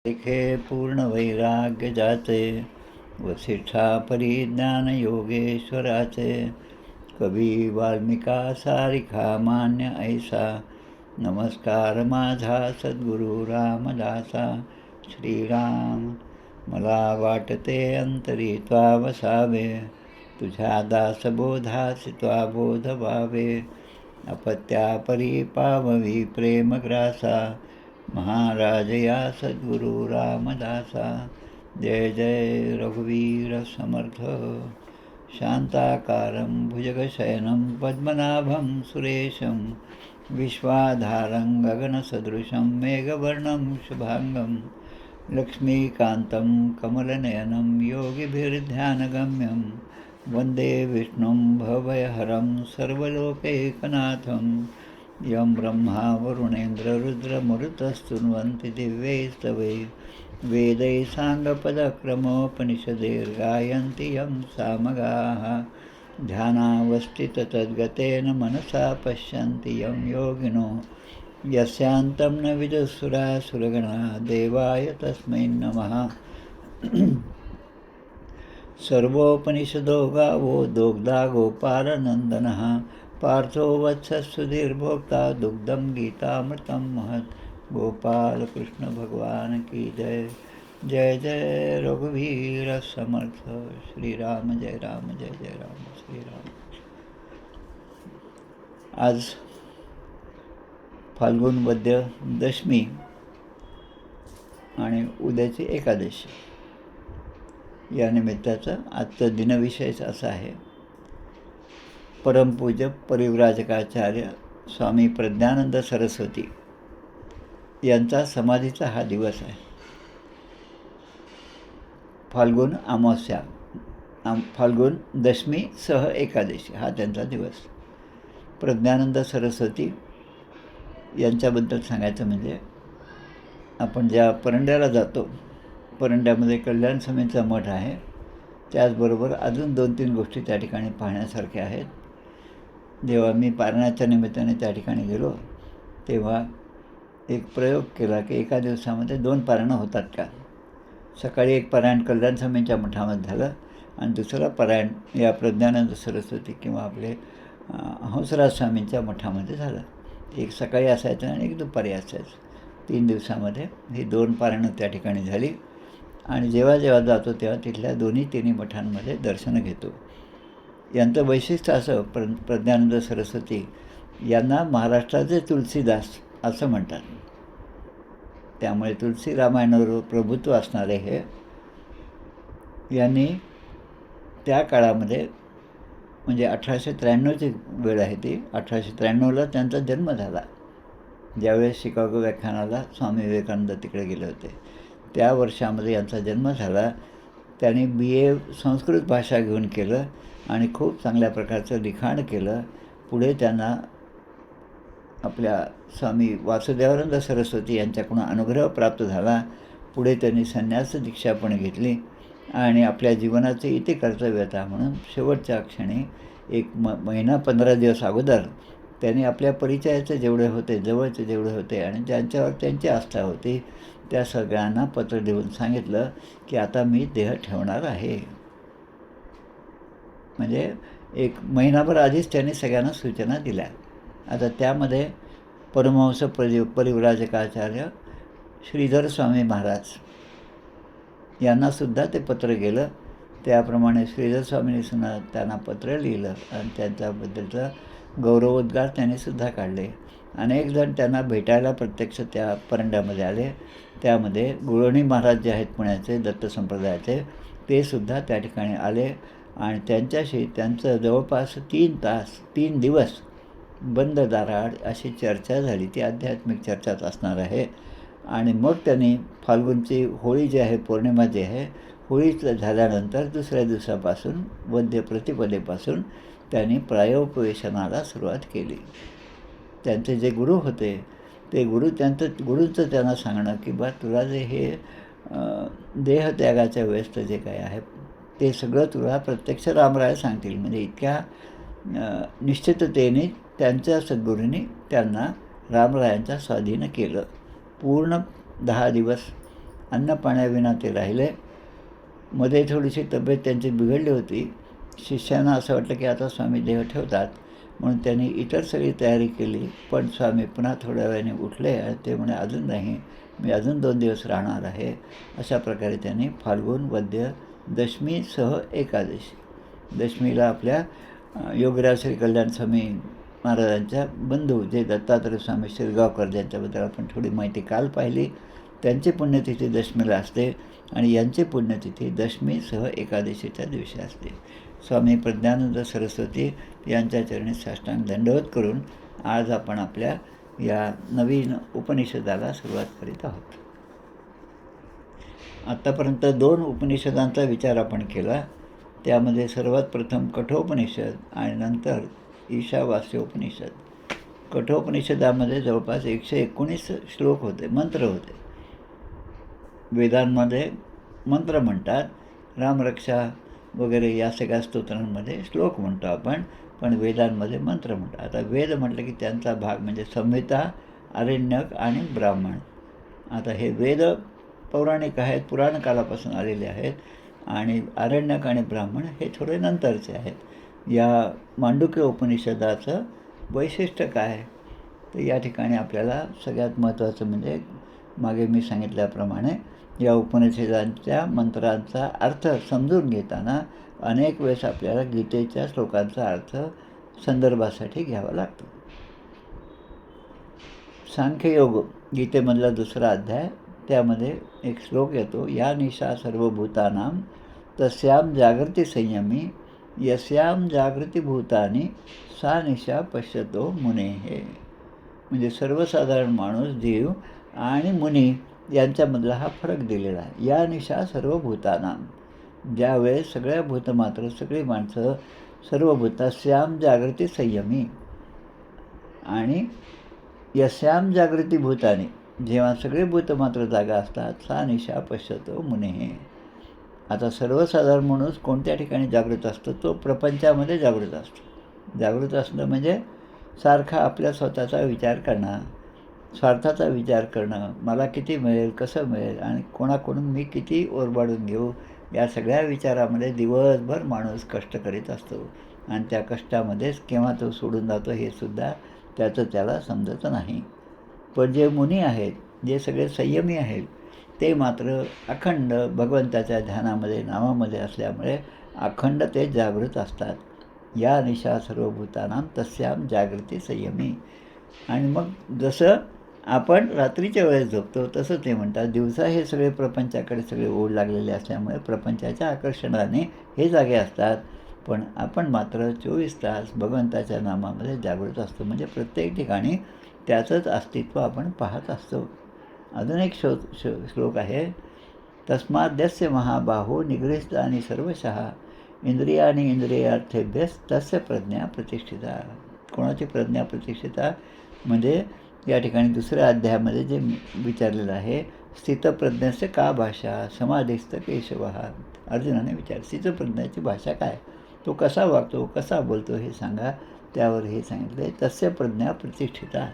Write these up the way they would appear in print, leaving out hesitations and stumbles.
लिखे पूर्ण वैराग्य जाचे, वसिष्ठा परिज्ञान योगेश्वराचे. कवी वाल्मिका सारिखा मान्य ऐसा, नमस्कार माझा सद्गुरु रामदासा. श्रीराम मला वाटते अंतरी त्वा वसावे, तुझ्या दासबोधासी त्वा बोध व्हावे. अपत्या परी पाववी प्रेमग्रासा, महाराज या सद्गुरु रामदासा. जय जय रघुवीर समर्थ. शांताकारं भुजगशयनं पद्मनाभं सुरेशं, विश्वाधारं गगनसदृशं मेघवर्णं शुभांगं. लक्ष्मीकान्तं कमलनयनं योगिभिर्ध्यानगम्यं, वन्दे विष्णुं भवभयहरं सर्वलोकैकनाथं. यं ब्रह्मा वरुणेन्द्र रुद्रमरुतस्तुन्वन्ति दिव्यैस्तवै, वेदैः साङ्गपदक्रमोपनिषदैर्गायन्ति यं सामगाः. ध्यानावस्थिततद्गतेन मनसा पश्यन्ति यं योगिनो, यस्यान्तं न विदुःसुरासुरगणा. देवाय तस्मै नमः. सर्वोपनिषदो गावो दोग्धा गोपालनन्दनः, पार्थो वत्सः दुग्धं गीतामृतं महत्. गोपाल कृष्ण भगवान की जय. जय जय रघुवीर समर्थ. श्रीराम जय राम जय जय राम श्रीराम. आज फाल्गुन वद्य दशमी आणि उद्याची एकादशी या निमित्ताचं आजचं दिनविशेष असा आहे. परमपूज्य परिव्राजकाचार्य स्वामी प्रज्ञानंद सरस्वती यांचा समाधीचा हा दिवस आहे. फाल्गुन अमावस्या, फाल्गुन दशमी सह एकादशी हा त्यांचा दिवस. प्रज्ञानंद सरस्वती यांच्याबद्दल सांगायचं म्हणजे, आपण ज्या परंड्याला जातो, परंड्यामध्ये कल्याण स्वामींचा मठ आहे. त्याचबरोबर अजून 2-3 गोष्टी त्या ठिकाणी पाहण्यासारख्या आहेत. जेव्हा मी पारण्याच्या निमित्ताने त्या ठिकाणी गेलो, तेव्हा एक प्रयोग केला की एका दिवसामध्ये 2 पारायणं होतात का. सकाळी एक पारायण कल्याण स्वामींच्या मठामध्ये झालं आणि दुसरं पारायण या प्रज्ञानंद सरस्वती किंवा आपले हंसराज स्वामींच्या मठामध्ये झालं. एक सकाळी असायचं आणि एक दुपारी असायचं. 3 दिवसामध्ये ही 2 पारायणं त्या ठिकाणी झाली. आणि जेव्हा जेव्हा जातो तेव्हा तिथल्या तिन्ही मठांमध्ये दर्शनं घेतो. यांचं वैशिष्ट्य असं, प्रज्ञानंद सरस्वती यांना महाराष्ट्राचे तुलसीदास असं म्हणतात. त्यामुळे तुलसी रामायणावर प्रभुत्व असणारे हे, यांनी त्या काळामध्ये म्हणजे 1893ची वेळ आहे ती. 1893ला त्यांचा जन्म झाला. ज्यावेळेस शिकागो व्याख्यानाला स्वामी विवेकानंद तिकडे गेले होते, त्या वर्षामध्ये यांचा जन्म झाला. त्यांनी BA संस्कृत भाषा घेऊन केलं आणि खूप चांगल्या प्रकारचं लिखाण केलं. पुढे त्यांना आपल्या स्वामी वासुदेवानंद सरस्वती यांच्याकडून अनुग्रह प्राप्त झाला. पुढे त्यांनी संन्यास दीक्षा पण घेतली आणि आपल्या जीवनाचे इति कर्तव्यता म्हणून शेवटच्या क्षणी एक महिना 15 दिवस अगोदर त्यांनी आपल्या परिचयाचे जेवढे होते, जवळचे जेवढे होते आणि ज्यांच्यावर त्यांची आस्था होती, त्या सगळ्यांना पत्र देऊन सांगितलं की आता मी देह ठेवणार आहे. म्हणजे एक महिनाभर आधीच त्यांनी सगळ्यांना सूचना दिल्या. आता त्यामध्ये परमहंस परिव्राजकाचार्य श्रीधर स्वामी महाराज यांनासुद्धा ते पत्र गेलं. त्याप्रमाणे श्रीधर स्वामींनी सुद्धा त्यांना पत्र लिहिलं आणि त्यांच्याबद्दलचा गौरवोद्गार त्यांनीसुद्धा काढले. अनेक जण त्यांना भेटायला प्रत्यक्ष त्या परंड्यामध्ये आले. त्यामध्ये गुळवणी महाराज जे आहेत पुण्याचे दत्त संप्रदायाचे, ते सुद्धा त्या ठिकाणी आले आणि त्यांच्याशी त्यांचं जवळपास 3 दिवस बंद दाराआड अशी चर्चा झाली. ती आध्यात्मिक चर्चाच असणार आहे. आणि मग त्यांनी फाल्गुनची होळी जी आहे, पौर्णिमा जी आहे, होळीचं झाल्यानंतर दुसऱ्या दिवसापासून वद्य प्रतिपदेपासून त्यांनी प्रायोपवेशनाला सुरुवात केली. त्यांचे जे गुरु होते ते गुरूंचं त्यांना सांगणं की बा तुला जे हे देहत्यागाच्या व्यस्त जे काय आहे ते सगळं तुला प्रत्यक्ष रामराय सांगतील. म्हणजे इतक्या निश्चिततेने त्यांच्या सद्गुरूंनी त्यांना रामरायांच्या स्वाधीन केलं. पूर्ण 10 दिवस अन्न पाण्याविना ते राहिले. मध्ये थोडीशी तब्येत त्यांची बिघडली होती. शिष्यांना असं वाटलं की आता स्वामी देह ठेवतात, म्हणून त्यांनी इतर सगळी तयारी केली. पण स्वामी पुन्हा थोड्या वेळाने उठले आणि ते म्हणे अजून नाही, मी अजून 2 दिवस राहणार आहे. अशा प्रकारे त्यांनी फाल्गुन वद्य दशमी सह एकादशी, दशमीला आपल्या योगीराज श्री कल्याण स्वामी महाराजांच्या बंधू जे दत्तात्रय स्वामी शिरगावकर, ज्यांच्याबद्दल आपण थोडी माहिती काल पाहिली, त्यांची पुण्यतिथी दशमीला असते आणि यांची पुण्यतिथी दशमी सह एकादशीच्या दिवशी असते. स्वामी प्रज्ञानंद सरस्वती यांच्या चरणी साष्टांग दंडवत करून आज आपण आपल्या या नवीन उपनिषदाला सुरुवात करीत आहोत. आत्तापर्यंत 2 उपनिषदांचा विचार आपण केला. त्यामध्ये सर्वात प्रथम कठोपनिषद आणि नंतर ईशावास्य उपनिषद. कठोपनिषदामध्ये जवळपास 119 श्लोक होते, मंत्र होते. वेदांमध्ये मंत्र म्हणतात, रामरक्षा वगैरे या सगळ्या स्तोत्रांमध्ये श्लोक म्हणतो आपण, पण वेदांमध्ये मंत्र म्हणतात. आता वेद म्हटलं की त्यांचा भाग म्हणजे संहिता, आरण्यक आणि ब्राह्मण. आता हे वेद पौराणिक आहेत, पुराण कालापासून आलेले आहेत आणि आरण्यक आणि ब्राह्मण हे थोडे नंतरचे आहेत. या मांडुक्य उपनिषदाचं वैशिष्ट्य काय, तर या ठिकाणी आपल्याला सगळ्यात महत्त्वाचं म्हणजे मागे मी सांगितल्याप्रमाणे या उपनिषदांच्या मंत्रांचा अर्थ समजून घेताना अनेक वेळेस आपल्याला गीतेच्या श्लोकांचा अर्थ संदर्भासाठी घ्यावा लागतो. सांख्ययोग गीतेमधला 2रा अध्याय, त्यामध्ये एक श्लोक येतो, या निशा सर्वभूतानां तस्यां जागृती संयमी यस्यां जागृती भूतानी सा निशा पश्यतो मुनेः. म्हणजे सर्वसाधारण माणूस, जीव आणि मुनी यांच्यामधला हा फरक दिलेला आहे. या निशा सर्वभूतानां, ज्यावेळेस सगळ्या भूतमात्र, सगळी माणसं, सर्व भूतास्यां जागृती संयमी आणि यस्यां जागृती भूतानी, जेव्हा सगळे भूतमात्र जागा असतात, सा निशा पश्यतो मुनेः. आता सर्वसाधारण माणूस कोणत्या ठिकाणी जागृत असतो, तो प्रपंचामध्ये जागृत असतो. जागृत असणं म्हणजे सारखा आपल्या स्वतःचा विचार करणं, स्वार्थाचा विचार करणं, मला किती मिळेल, कसं मिळेल आणि कोणाकडून मी किती ओरबाडून घेऊ, या सगळ्या विचारामध्ये दिवसभर माणूस कष्ट करीत असतो आणि त्या कष्टामध्येच केव्हा तो सोडून जातो हे सुद्धा त्याचं त्याला समजत नाही. पण जे मुनी आहेत, जे सगळे संयमी आहेत, ते मात्र अखंड भगवंताच्या ध्यानामध्ये, नामामध्ये असल्यामुळे अखंड ते जागृत असतात. या निशा सर्वभूतानां तस्यां जागृती संयमी. आणि मग जसं आपण रात्रीच्या वेळेस झोपतो तसं ते म्हणतात, दिवसा हे सगळे प्रपंचाकडे सगळे ओढ लागलेले असल्यामुळे प्रपंचाच्या आकर्षणाने हे जागे असतात, पण आपण मात्र 24 तास भगवंताच्या नामामध्ये जागृत असतो. म्हणजे प्रत्येक ठिकाणी त्याचंच अस्तित्व आपण पाहत असतो. अजून एक श्लोक आहे, तस्माद्यस्य महाबाहो निगृहीतानि सर्वशः इंद्रियाणि इंद्रियार्थेभ्यस्तस्य प्रज्ञा प्रतिष्ठिता. कोणाची प्रज्ञा प्रतिष्ठिता म्हणजे या ठिकाणी 2ऱ्या अध्यायामध्ये जे विचारलेलं आहे, स्थितप्रज्ञस्य का भाषा समाधिस्थ केशवः. अर्जुनाने विचार, स्थितप्रज्ञाची भाषा काय, तो कसा वागतो, कसा बोलतो हे सांगा. त्यावर हे सांगितले, तस्य प्रज्ञा प्रतिष्ठिता.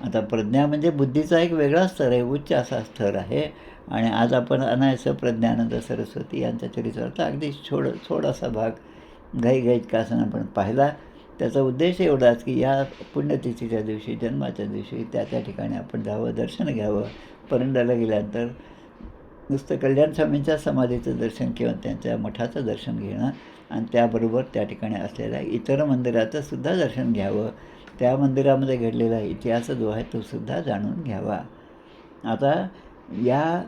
आता प्रज्ञा म्हणजे बुद्धीचा एक वेगळा स्तर आहे, उच्च असा स्तर आहे. आणि आज आपण अनायास प्रज्ञानंद सरस्वती यांच्या चरित्राचा अगदी थोडासा भाग घाईघाईत का असं आपण पाहिला. त्याचा उद्देश एवढाच की या पुण्यतिथीच्या दिवशी, जन्माच्या दिवशी त्या ठिकाणी आपण जावं, दर्शन घ्यावं. परंड्याला गेल्यानंतर नुसतं कल्याण स्वामींच्या समाधीचं दर्शन किंवा त्यांच्या मठाचं दर्शन घेणं आणि त्याबरोबर त्या ठिकाणी असलेल्या इतर मंदिराचं सुद्धा दर्शन घ्यावं. त्या मंदिरामध्ये घडलेला इतिहास जो आहे तो सुद्धा जाणून घ्यावा. आता या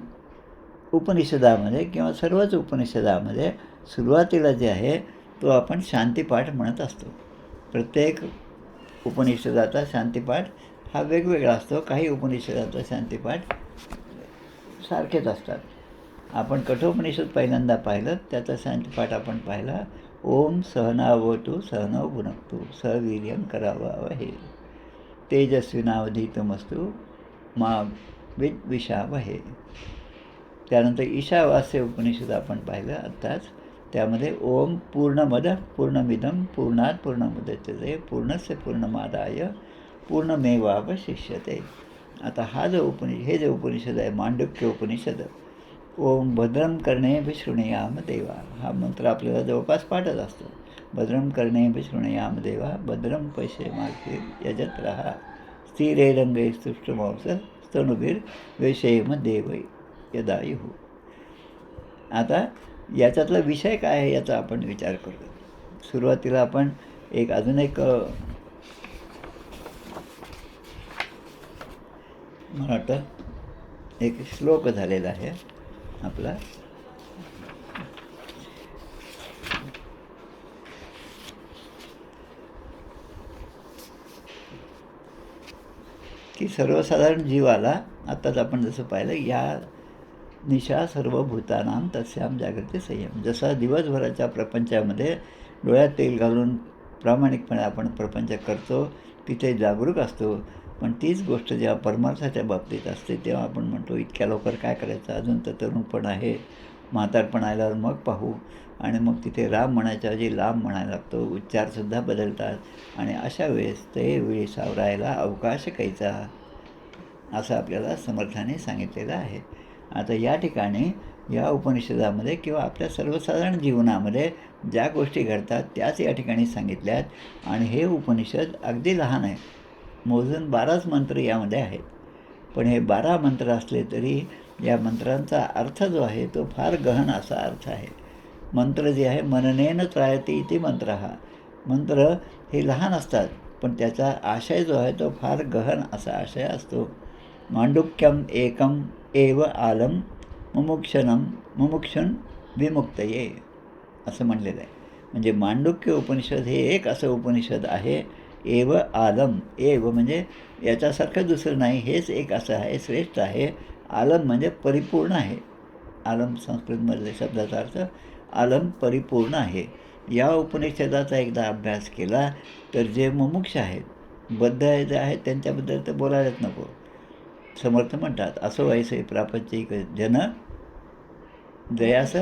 उपनिषदामध्ये किंवा सर्वच उपनिषदामध्ये सुरुवातीला जे आहे तो आपण शांतिपाठ म्हणत असतो. प्रत्येक उपनिषदाचा शांतिपाठ हा वेगवेगळा असतो. काही उपनिषदाचा शांतिपाठ सारखेच असतात. आपण कठोपनिषद पहिल्यांदा पाहिलं, त्याचा शांतिपाठ आपण पाहिला, ओम सहनावतु सहनौ भुनक्तु सह वीर्यं करवावहै तेजस्विनावधीतमस्तु मा विद्विषावहै. त्यानंतर ईशावास्य उपनिषद आपण पाहिलं आत्ताच. त्यामध्ये ओम पूर्णमद पूर्णमिदं पूर्णात् पूर्णमुदच्यते पूर्णस्य पूर्णमादाय पूर्णमेवावशिष्यते. आता हे जे उपनिषद आहे मांडुक्य उपनिषद, ओम भद्रम कर्णे शृणुयाम देवा, हा मंत्र आपल्याला जवळपास पाठच असतो. भद्रम कर्णे शृणुयाम देवा, भद्रम पश्येमाक्षे यजत्रः स्थिरैरङ्गैः स्तुष्टुवांसः स्तनूभिः वेशेम देव यदायुः. आता याच्यातला विषय काय आहे याचा आपण विचार करू. सुरुवातीला आपण अजून एक मला वाटतं एक श्लोक झालेला आहे आपला, की सर्वसाधारण जीवाला आत्ताच आपण जसं पाहिलं, या निशा सर्वभूतानां तस्याम जागृती संयम. जसा दिवसभराच्या प्रपंचामध्ये डोळ्यात तेल घालून प्रामाणिकपणे आपण प्रपंच करतो, तिथे जागरूक असतो. पण तीच गोष्ट जेव्हा परमार्थाच्या बाबतीत असते तेव्हा आपण म्हणतो इतक्या लवकर काय करायचं, अजून तर तरुणपण आहे, म्हातारपण आल्यावर मग पाहू. आणि मग तिथे राम म्हणायच्या ऐवजी लांब म्हणायला लागतो, उच्चारसुद्धा बदलतात. आणि अशा वेळेस ते वेळी सावरायला अवकाश कैचा, असं आपल्याला समर्थाने सांगितलेलं आहे. आता या ठिकाणी या उपनिषदामध्ये किंवा आपल्या सर्वसाधारण जीवनामध्ये ज्या गोष्टी घडतात त्याच या ठिकाणी सांगितल्यात. आणि हे उपनिषद अगदी लहान आहे, मोजून 12च मंत्र यामध्ये आहेत. पण हे 12 मंत्र असले तरी या मंत्रांचा अर्थ जो आहे तो फार गहन असा अर्थ आहे. मंत्र जे आहे मननेन त्रायते इति मंत्र, हा मंत्र हे लहान असतात पण त्याचा आशय जो आहे तो फार गहन असा आशय असतो. मांडुक्यम एकम एव आलम मुमुक्षण विमुक्तये असं म्हणलेलं आहे. म्हणजे मांडुक्य उपनिषद हे एक असं उपनिषद आहे. एव आलम, एव म्हणजे याच्यासारखं दुसरं नाही, हेच एक असं आहे, श्रेष्ठ आहे. आलम म्हणजे परिपूर्ण आहे. आलम संस्कृतमधले शब्दाचा अर्थ आलम परिपूर्ण आहे. या उपनिषदाचा एकदा अभ्यास केला तर जे मुमुक्ष आहेत, बद्ध जे आहेत त्यांच्याबद्दल तर बोलायलाच नको. समर्थ म्हणतात असो वैसे प्रापंचिक जन दयास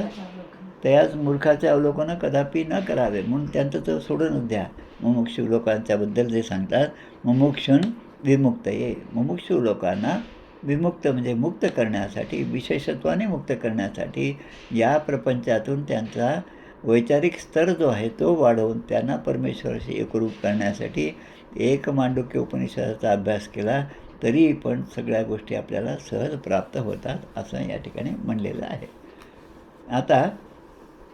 तयाच मूर्खाचे अवलोकन कदापि न करावे, म्हणून त्यांचं तर सोडूनच द्या. मुमुक्षू लोकांच्याबद्दल जे सांगतात, मुमुक्षण विमुक्तये, मुमुक्षू लोकांना विमुक्त म्हणजे मुक्त करण्यासाठी, विशेषत्वाने मुक्त करण्यासाठी, या प्रपंचातून त्यांचा वैचारिक स्तर जो आहे तो वाढवून त्यांना परमेश्वराशी एकरूप करण्यासाठी एक मांडुक्य उपनिषदाचा अभ्यास केला तरी पण सगळ्या गोष्टी आपल्याला सहज प्राप्त होतात असं या ठिकाणी म्हणलेलं आहे. आता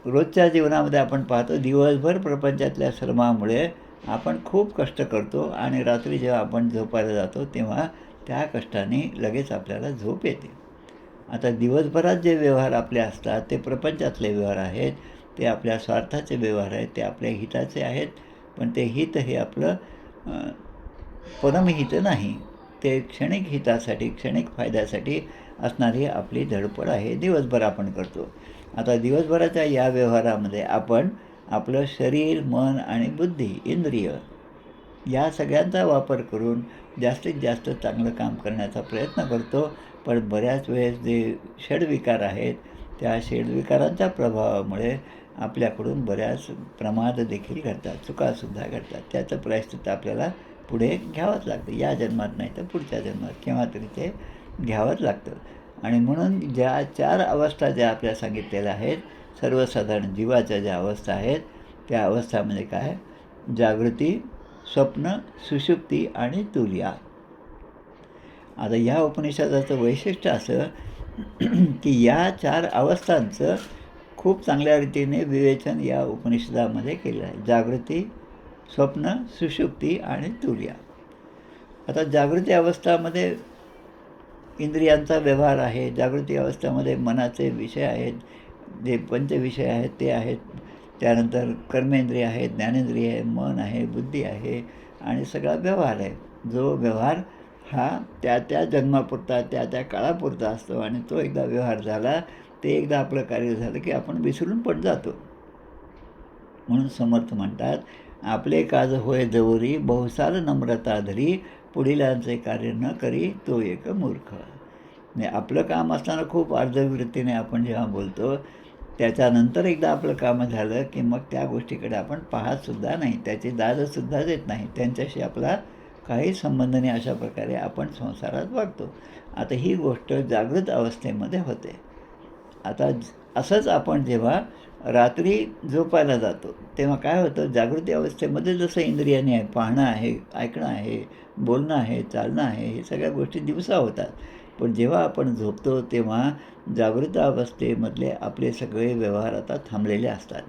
रोजच्या जीवनामध्ये आपण पाहतो दिवसभर प्रपंचातल्या श्रमामुळे आपण खूप कष्ट करतो आणि रात्री जेव्हा आपण झोपायला जातो तेव्हा त्या कष्टाने लगेच आपल्याला झोप येते. आता दिवसभरात जे व्यवहार आपले असतात ते प्रपंचातले व्यवहार आहेत, ते आपल्या स्वार्थाचे व्यवहार आहेत, ते आपल्या हिताचे आहेत. पण ते हित हे आपलं परमहित नाही, ते क्षणिक हितासाठी, क्षणिक फायद्यासाठी असणारी आपली धडपड आहे, दिवसभर आपण करतो. आता दिवसभराच्या या व्यवहारामध्ये आपण आपलं शरीर, मन आणि बुद्धी, इंद्रिय या सगळ्यांचा वापर करून जास्तीत जास्त चांगलं काम करण्याचा प्रयत्न करतो. पण बऱ्याच वेळेस जे षड्विकार आहेत त्या षड्विकारांच्या प्रभावामुळे आपल्याकडून बऱ्याच प्रमाद देखील घडतात, चुकासुद्धा घडतात. त्याचं प्रायश्चित्त आपल्याला पुढे घ्यावंच लागतं, या जन्मात नाही तर पुढच्या जन्मात केव्हा तरी ते घ्यावंच लागतं. आणि म्हणून ज्या 4 अवस्था ज्या आपल्या सांगितलेल्या आहेत, सर्वसाधारण जीवाच्या ज्या अवस्था आहेत त्या अवस्थामध्ये काय, जागृती, स्वप्न, सुषुप्ती आणि तुर्या. आता या उपनिषदाचं वैशिष्ट्य असं की या 4 अवस्थांचं खूप चांगल्या रीतीने विवेचन या उपनिषदामध्ये केलं आहे. जागृती, स्वप्न, सुषुप्ती आणि तुर्या. आता जागृती अवस्थामध्ये इंद्रियांचा व्यवहार आहे, जागृती अवस्थेमध्ये मनाचे विषय आहेत, जे पंचविषय आहेत ते आहेत, त्यानंतर कर्मेंद्रिय आहेत, ज्ञानेंद्रिय आहे, मन आहे, बुद्धी आहे आणि सगळा व्यवहार आहे. जो व्यवहार हा त्या जन्मापुरता, त्या काळापुरता असतो आणि तो एकदा व्यवहार झाला, ते एकदा आपलं कार्य झालं की आपण विसरून पण जातो. म्हणून समर्थ म्हणतात, आपले काज होय जवरी बहुसार नम्रता धरी, पुढीलांचे कार्य न करी तो एक मूर्ख. म्हणजे आपलं काम असताना खूप अर्धवृत्तीने आपण जेव्हा बोलतो, त्याच्यानंतर एकदा आपलं काम झालं की मग त्या गोष्टीकडे आपण पाहतसुद्धा नाही, त्याची दादसुद्धा देत नाही, त्यांच्याशी आपला काही संबंध नाही अशा प्रकारे आपण संसारात वागतो. आता ही गोष्ट जागृत अवस्थेमध्ये होते. आता असंच आपण जेव्हा रात्री झोपायला जातो तेव्हा काय होतं, जागृती अवस्थेमध्ये जसं इंद्रियाने आहे, पाहणं आहे, ऐकणं आहे, बोलणं आहे, चालणं आहे, हे सगळ्या गोष्टी दिवसा होतात. पण जेव्हा आपण झोपतो तेव्हा जागृत अवस्थेमधले आपले सगळे व्यवहार आता थांबलेले असतात.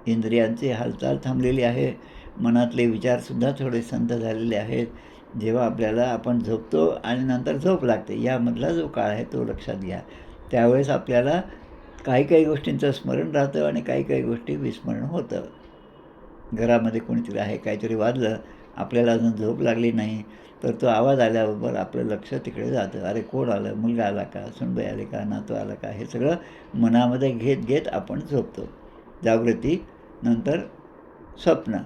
इंद्रियांची हालचाल थांबलेली आहे, मनातले विचारसुद्धा थोडे संथ झालेले आहेत. जेव्हा आपल्याला आपण झोपतो आणि नंतर झोप लागते, यामधला जो काळ आहे तो लक्षात घ्या. त्यावेळेस आपल्याला काही काही गोष्टींचं स्मरण राहतं आणि काही काही गोष्टी विस्मरण होतं. घरामध्ये कोणीतरी आहे, काहीतरी वाजलं, आपल्याला अजून झोप लागली नाही, तर तो आवाज आल्याबरोबर आपलं लक्ष तिकडे जातं. अरे कोण आलं, मुलगा आला का, सुनबाई आले का, नातू आला का, हे सगळं मनामध्ये घेत घेत आपण झोपतो. जागृती नंतर स्वप्न.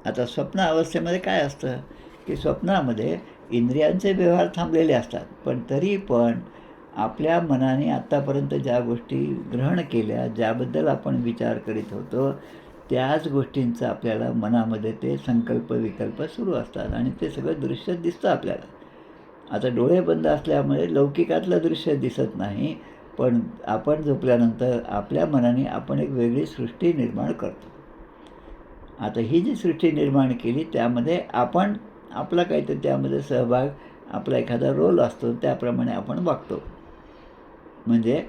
आता स्वप्न अवस्थेमध्ये काय असतं, की स्वप्नामध्ये इंद्रियांचे व्यवहार थांबलेले असतात, पण तरी पण आपल्या मनाने आत्तापर्यंत ज्या गोष्टी ग्रहण केल्या, ज्याबद्दल आपण विचार करीत होतो, त्याच गोष्टींचं आपल्याला मनामध्ये ते संकल्प विकल्प सुरू असतात आणि ते सगळं दृश्य दिसतं आपल्याला. आता डोळे बंद असल्यामुळे लौकिकातलं दृश्य दिसत नाही, पण आपण झोपल्यानंतर आपल्या मनाने आपण एक वेगळी सृष्टी निर्माण करतो. आता ही जी सृष्टी निर्माण केली त्यामध्ये आपण आपला काहीतरी त्यामध्ये सहभाग, आपला एखादा रोल असतो, त्याप्रमाणे आपण वागतो. म्हणजे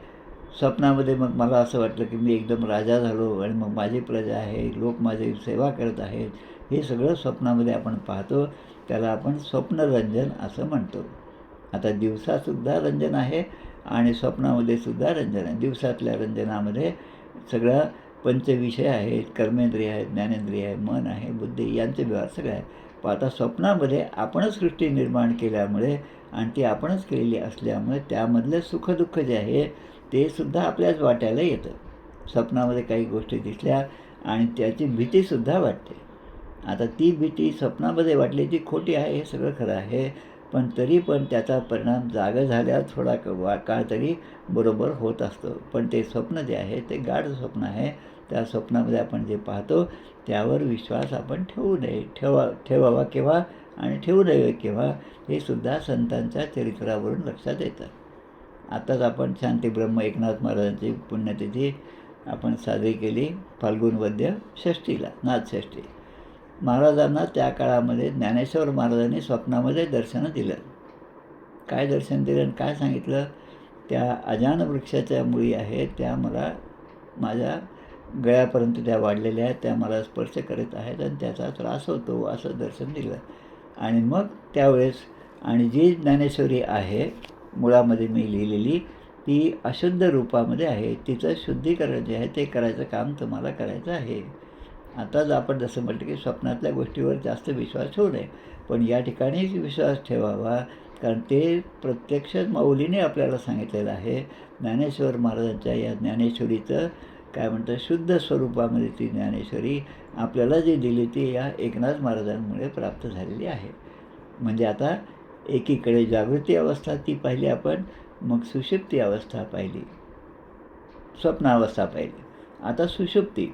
स्वप्नामध्ये मग मला असं वाटलं की मी एकदम राजा झालो आणि मग माझी प्रजा आहे, लोक माझी सेवा करत आहेत, हे सगळं स्वप्नामध्ये आपण पाहतो. त्याला आपण स्वप्नरंजन असं म्हणतो. आता दिवसासुद्धा रंजन आहे आणि स्वप्नामध्ये सुद्धा रंजन आहे. दिवसातल्या रंजनामध्ये सगळं पंचविषय आहेत, कर्मेंद्रिय आहेत, ज्ञानेंद्रिय आहे, मन आहे, बुद्धी यांचे व्यवहार सगळे आहे. पण आता स्वप्नामध्ये आपणच सृष्टी निर्माण केल्यामुळे आणि ती आपणच केलेली असल्यामुळे त्यामधलं सुखदुःख जे आहे ते सुद्धा आपल्याच वाट्याला येतं. स्वप्नामध्ये काही गोष्टी दिसल्या आणि त्याची भीतीसुद्धा वाटते. आता ती भीती स्वप्नामध्ये वाटली ती खोटी आहे, हे सगळं खरं आहे, पण तरी पण त्याचा परिणाम जागा झाल्यावर थोडा काळ तरी बरोबर होत असतो. पण ते स्वप्न जे आहे ते गाढ स्वप्न आहे. त्या स्वप्नामध्ये आपण जे पाहतो त्यावर विश्वास आपण ठेवू नये. ठेवावा केव्हा आणि ठेवू नये केव्हा, हे सुद्धा संतांच्या चरित्रावरून लक्षात येतं. आताच आपण शांतीब्रह्म एकनाथ महाराजांची पुण्यतिथी आपण साजरी केली फाल्गुन वद्य षष्टीला, नाथषष्ठी. महाराजांना त्या काळामध्ये ज्ञानेश्वर महाराजांनी स्वप्नामध्ये दर्शन दिलं. काय दर्शन दिलं आणि काय सांगितलं, त्या अजान वृक्षाच्या मुळी आहेत त्या मला माझ्या गळ्यापर्यंत त्या वाढलेल्या आहेत, त्या मला स्पर्श करत आहेत आणि त्याचा त्रास होतो, असं दर्शन दिलं. आणि मग त्यावेळेस आणि जी ज्ञानेश्वरी आहे मुळामध्ये मी लिहिलेली, ती अशुद्ध रूपामध्ये आहे, तिचं शुद्धीकरण जे आहे ते करायचं काम तुम्हाला करायचं आहे. आताच आपण जसं म्हटलं की स्वप्नातल्या गोष्टीवर जास्त विश्वास ठेवू नये, पण या ठिकाणी विश्वास ठेवावा, कारण ते प्रत्यक्ष माऊलीने आपल्याला सांगितलेलं आहे. ज्ञानेश्वर महाराजांच्या या ज्ञानेश्वरीचं काय म्हणतं, शुद्ध स्वरूपामध्ये ती ज्ञानेश्वरी आपल्याला जी दिली ती या एकनाथ महाराजांमुळे प्राप्त झालेली आहे. म्हणजे आता एकीकडे जागृती अवस्था ती पाहिली आपण, मग सुषुप्ती अवस्था पाहिली, स्वप्नावस्था पाहिली. आता सुषुप्ती.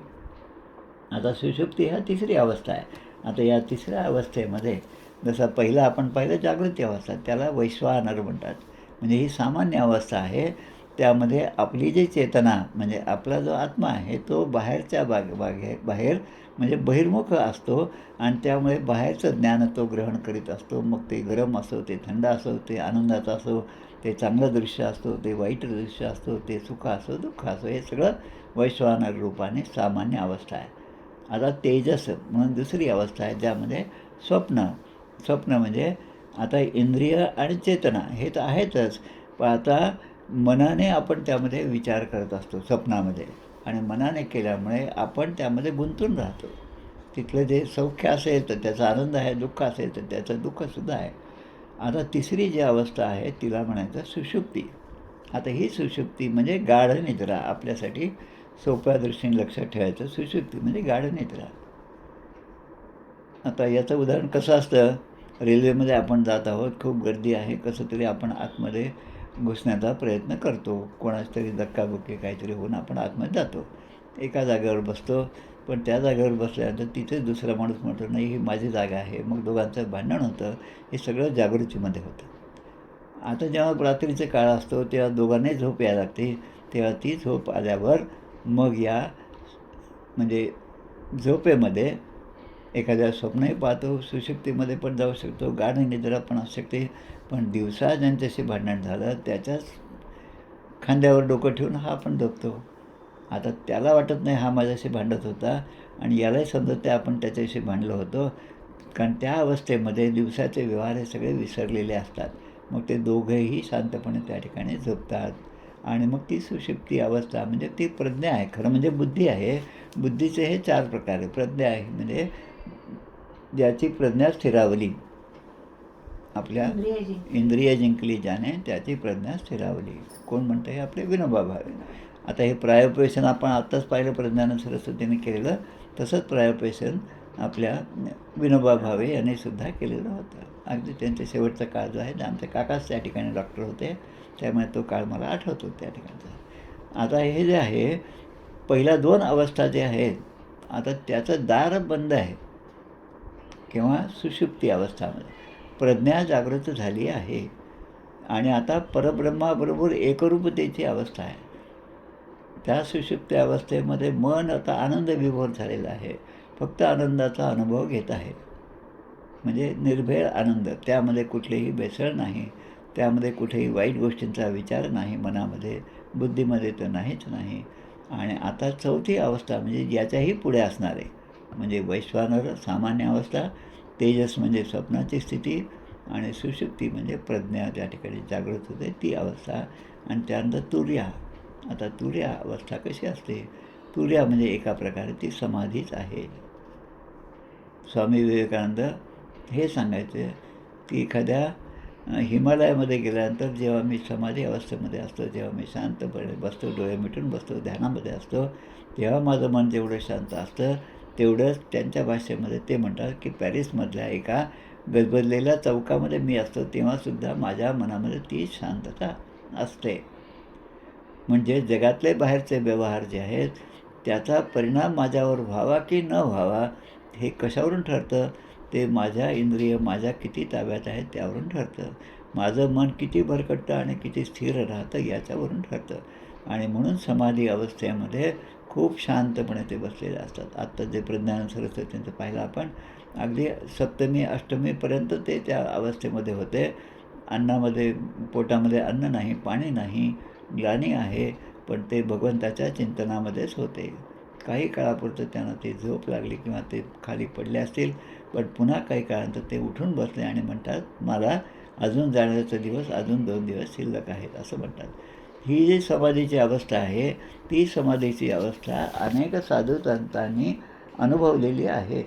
आता सुषुप्ती हा तिसरी अवस्था आहे. आता या तिसऱ्या अवस्थेमध्ये जसं पहिला आपण पाहिलं जागृती अवस्था, त्याला वैश्वानर म्हणतात. म्हणजे ही सामान्य अवस्था आहे. त्यामध्ये आपली जी चेतना म्हणजे आपला जो आत्मा आहे तो बाहेरच्या बाहेर म्हणजे बहिर्मुख असतो आणि त्यामुळे बाहेरचं ज्ञान तो ग्रहण करीत असतो. मग ते गरम असो, ते थंड असो, ते आनंदाचं असो, ते चांगलं दृश्य असतो, ते वाईट दृश्य असतो, ते सुख असो, दुःख असो, हे सगळं वैश्वानर रूपाने सामान्य अवस्था आहे. आता तेजस म्हणून दुसरी अवस्था आहे, ज्यामध्ये स्वप्न म्हणजे आता इंद्रिय आणि चेतना हे तर आहेतच, पण आता मनाने आपण त्यामध्ये विचार करत असतो स्वप्नामध्ये आणि मनाने केल्यामुळे आपण त्यामध्ये गुंतून राहतो. तिथलं जे सौख्य असेल तर त्याचा आनंद आहे, दुःख असेल तर त्याचं दुःखसुद्धा आहे. आता तिसरी जी अवस्था आहे तिला म्हणायचं सुषुप्ती. आता ही सुषुप्ती म्हणजे गाढ निद्रा, आपल्यासाठी सोप्या दृष्टीने लक्षात ठेवायचं. सुषुप्ती म्हणजे गाढ निद्रा. आता याचं उदाहरण कसं असतं, रेल्वेमध्ये आपण जात आहोत, खूप गर्दी आहे, कसं तरी आपण आतमध्ये घुसण्याचा प्रयत्न करतो, कोणाच तरी धक्काबुक्की काहीतरी होऊन आपण आतमध्ये जातो. एका जागेवर बसतो, पण त्या जागेवर बसल्यानंतर तिथेच दुसरा माणूस म्हणतो नाही ही माझी जागा आहे, मग दोघांचं भांडण होतं. हे सगळं जागृतीमध्ये होतं. आता जेव्हा रात्रीचा काळ असतो तेव्हा दोघांनाही झोप यायला लागते. तेव्हा ती झोप आल्यावर मग या म्हणजे झोपेमध्ये एखाद्या स्वप्नही पाहतो, सुषुप्तीमध्ये पण जाऊ शकतो, गाढ निद्रा पण असू शकते. पण दिवसा ज्यांच्याशी भांडण झालं त्याच्याच खांद्यावर डोकं ठेवून हा पण झोपतो. आता त्याला वाटत नाही हा माझ्याशी भांडत होता आणि यालाही समजत नाही आपण त्याच्याशी भांडलो होतो, कारण त्या अवस्थेमध्ये दिवसाचे व्यवहार हे सगळे विसरलेले असतात. मग ते दोघंही शांतपणे त्या ठिकाणी झोपतात आणि मग ती सुषुप्ती अवस्था म्हणजे ती प्रज्ञा आहे. खरं म्हणजे बुद्धी आहे. बुद्धीचे हे 4 प्रकार आहे. प्रज्ञा आहे म्हणजे ज्याची प्रज्ञा स्थिरावली, आपल्या इंद्रिय जिंकली ज्याने त्याची प्रज्ञा स्थिरावली. कोण म्हणतं? हे आपले विनोबा भावे. आता हे प्रायोपवेशन आपण आत्ताच पाहिलं प्रज्ञानंद सरस्वतीने केलेलं, तसंच प्रायोपवेशन आपल्या विनोबा भावे यांनी सुद्धा केलेलं होतं. अगदी त्यांचा शेवटचा काळ जो आहे, आमचे काकाच त्या ठिकाणी डॉक्टर होते, त्यामुळे तो काळ मला आठवतो त्या ठिकाणचा. आता हे जे आहे पहिल्या 2 अवस्था जे आहेत, आता त्याचं दार बंद आहे किंवा सुषुप्ती अवस्थामध्ये प्रज्ञा जागृत झाली आहे आणि आता परब्रह्माबरोबर एकरूपतेची अवस्था आहे. त्या सुषुप्ती अवस्थेमध्ये मन आता आनंद विभोर झालेला आहे. फक्त आनंदाचा अनुभव घेत आहे. म्हणजे निर्भेळ आनंद. त्यामध्ये कुठलीही भेसळ नाही, त्यामध्ये कुठेही वाईट गोष्टींचा विचार नाही मनामध्ये, बुद्धीमध्ये तर नाहीच नाही. आणि आता 4थी अवस्था म्हणजे याच्याही पुढे असणार आहे, म्हणजे वैश्वानर सामान्य अवस्था, तेजस म्हणजे स्वप्नाची स्थिती आणि सुषुप्ती म्हणजे प्रज्ञा त्या ठिकाणी जागृत होते ती अवस्था. आणि त्यानंतर तुर्या. आता तुर्या अवस्था कशी असते? तुर्या म्हणजे एका प्रकारे ती समाधीच आहे. स्वामी विवेकानंद हे सांगायचे की एखाद्या हिमालयामध्ये गेल्यानंतर जेव्हा मी समाधी अवस्थेमध्ये असतो, जेव्हा मी शांतपणे बसतो, डोळे मिटून बसतो, ध्यानामध्ये असतो, तेव्हा माझं मन जेवढं शांत असतं तेवढंच त्यांच्या भाषेमध्ये ते म्हणतात की पॅरिसमधल्या एका गजबजलेल्या चौकामध्ये मी असतो तेव्हासुद्धा माझ्या मनामध्ये ती शांतता असते. म्हणजे जगातले बाहेरचे व्यवहार जे आहेत त्याचा परिणाम माझ्यावर व्हावा की न व्हावा हे कशावरून ठरतं? ते माझ्या इंद्रिय माझ्या किती ताब्यात आहेत त्यावरून ठरतं. माझं मन किती भरकटतं आणि किती स्थिर राहतं याच्यावरून ठरतं. आणि म्हणून समाधी अवस्थेमध्ये खूप शांतपणे ते बसलेले असतात. आत्ता जे प्रज्ञानंद सरस्वतींचं पाहिलं आपण, अगदी सप्तमी अष्टमीपर्यंत ते त्या अवस्थेमध्ये होते. अन्नामध्ये पोटामध्ये अन्न नाही, पाणी नाही, ग्लानी आहे, पण ते भगवंताच्या चिंतनामध्येच होते. काही काळापुरतं त्यांना ती झोप लागली किंवा ते खाली पडले असतील, पण पुन्हा काही काळानंतर ते उठून बसले आणि म्हणतात मला अजून जाण्याचा दिवस अजून 2 दिवस शिल्लक आहेत असं म्हणतात. ही जी समाधीची अवस्था आहे ती समाधीची अवस्था अनेक साधू संतांनी अनुभवलेली आहे.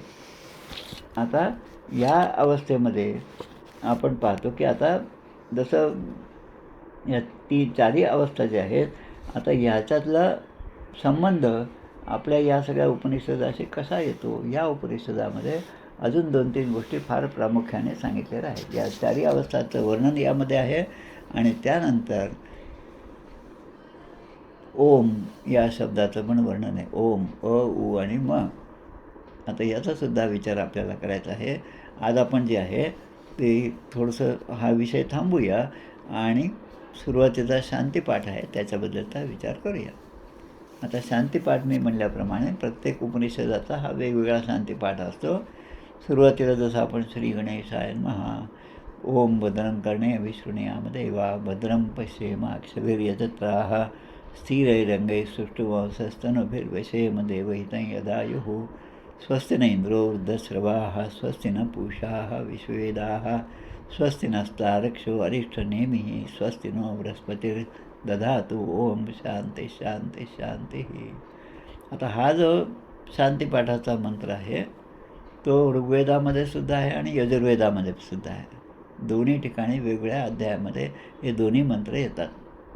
आता या अवस्थेमध्ये आपण पाहतो की आता जसं या 4ही अवस्था ज्या आहेत, आता ह्याच्यातला संबंध आपल्या या सगळ्या उपनिषदाशी कसा येतो? या उपनिषदामध्ये अजून 2-3 गोष्टी फार प्रामुख्याने सांगितलेल्या आहेत. या 4ही अवस्थाचं वर्णन यामध्ये आहे आणि त्यानंतर ओम या शब्दाचं पण वर्णन आहे. ओम, अ, उ आणि म. आता याचासुद्धा विचार आपल्याला करायचा आहे. आज आपण जे आहे ते थोडंसं हा विषय थांबूया आणि सुरुवातीचा शांतीपाठ आहे त्याच्याबद्दलचा विचार करूया. आता शांतीपाठ मी म्हणल्याप्रमाणे प्रत्येक उपनिषदाचा हा वेगवेगळा शांतीपाठ असतो. सुरुवातीला जसं आपण श्री गणेशाय नमः, ओम भद्रं कर्णेभिः शृणुयाम देवा भद्रं पश्येमाक्षभिर्यजत्राः स्थिरैरङ्गैः सुष्ठुवंशस्तनभिर्व्यसेम देवहितं यदायुः स्वस्ति न इंद्रो वृद्धश्रवाः स्वस्ति न पूषा विश्ववेदाः स्वस्ति नस्तारक्षो अरिष्टनेमिः स्वस्ति नो बृहस्पतिर्दधातु. ओम शांती शांती शांती. आता हा जो शांतीपाठाचा मंत्र आहे तो ऋग्वेदामध्ये सुद्धा आहे आणि यजुर्वेदामध्ये सुद्धा आहे. दोन्ही ठिकाणी वेगवेगळ्या अध्यायामध्ये हे दोन्ही मंत्र येतात.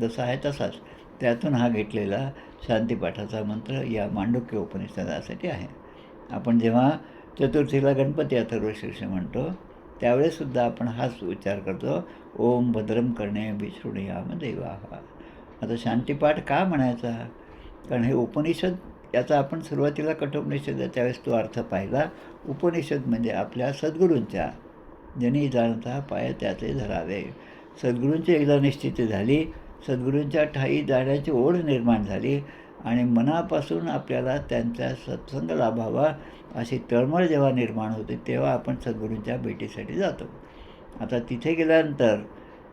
जसा आहे तसाच त्यातून हा घेतलेला शांतीपाठाचा मंत्र या मांडुक्य उपनिषदासाठी आहे. आपण जेव्हा चतुर्थीला गणपती अथर्वशीर्ष म्हणतो त्यावेळेसुद्धा आपण हाच उच्चार करतो, ओम भद्रं कर्णेभिः शृणुयाम देवाः. आता शांतीपाठ का म्हणायचा? कारण हे उपनिषद याचा आपण सुरुवातीला कठोपनिषद त्यावेळेस तो अर्थ पाहिला. उपनिषद म्हणजे आपल्या सद्गुरूंच्या जनी जाणता पाय त्याचे धरावे. सद्गुरूंची एकदा निश्चिती झाली, सद्गुरूंच्या ठायी जाण्याची ओढ निर्माण झाली आणि मनापासून आपल्याला त्यांचा सत्संग लाभावा अशी तळमळ जेव्हा निर्माण होते तेव्हा आपण सद्गुरूंच्या भेटीसाठी जातो. आता तिथे गेल्यानंतर